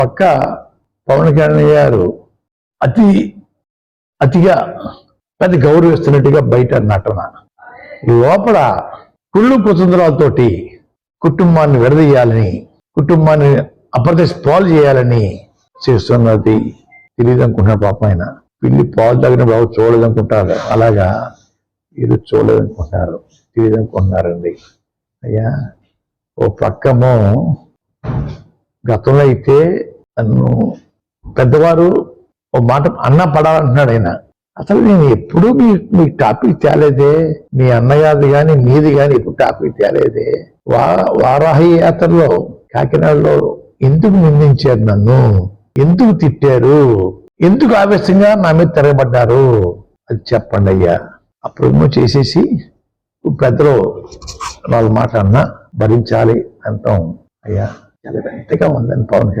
పక్క పవన్ కళ్యాణ్ గారు అతిగా పెద్ద గౌరవిస్తున్నట్టుగా బయట నటన, లోపల కుళ్ళు కుతంత్రాలతోటి కుటుంబాన్ని విడదీయాలని, కుటుంబాన్ని అప్రదేశ్ పాలు చేయాలని చేస్తున్నది తెలియదు అనుకుంటున్నాడు. పాపం ఆయన పిల్లి పాలు తగిన బాబు చూడలేదనుకుంటారు, అలాగా వీరు చూడలేదనుకుంటున్నారు, తెలియదు అనుకుంటున్నారండి. అయ్యా, ఓ పక్కమో గతంలో అయితే నన్ను పెద్దవారు ఓ మాట అన్న పడాలంటున్నాడు ఆయన. అసలు నేను ఎప్పుడూ మీ టాపిక్ తేలేదే, మీ అన్నగారిది కానీ మీది కానీ ఎప్పుడు టాపిక్ తేలేదే. వారాహి యాత్రలో కాకినాడలో ఎందుకు నిందించారు నన్ను, ఎందుకు తిట్టారు, ఎందుకు ఆవేశంగా నా మీద తిరగబడ్డారు, అది చెప్పండి అయ్యా. అప్పుడు చేసేసి పెద్దలు వాళ్ళ మాట అన్నా భరించాలి అంటాం. అయ్యా, చాలా ఎంతగా ఉందని పవన్ కళ్యాణ్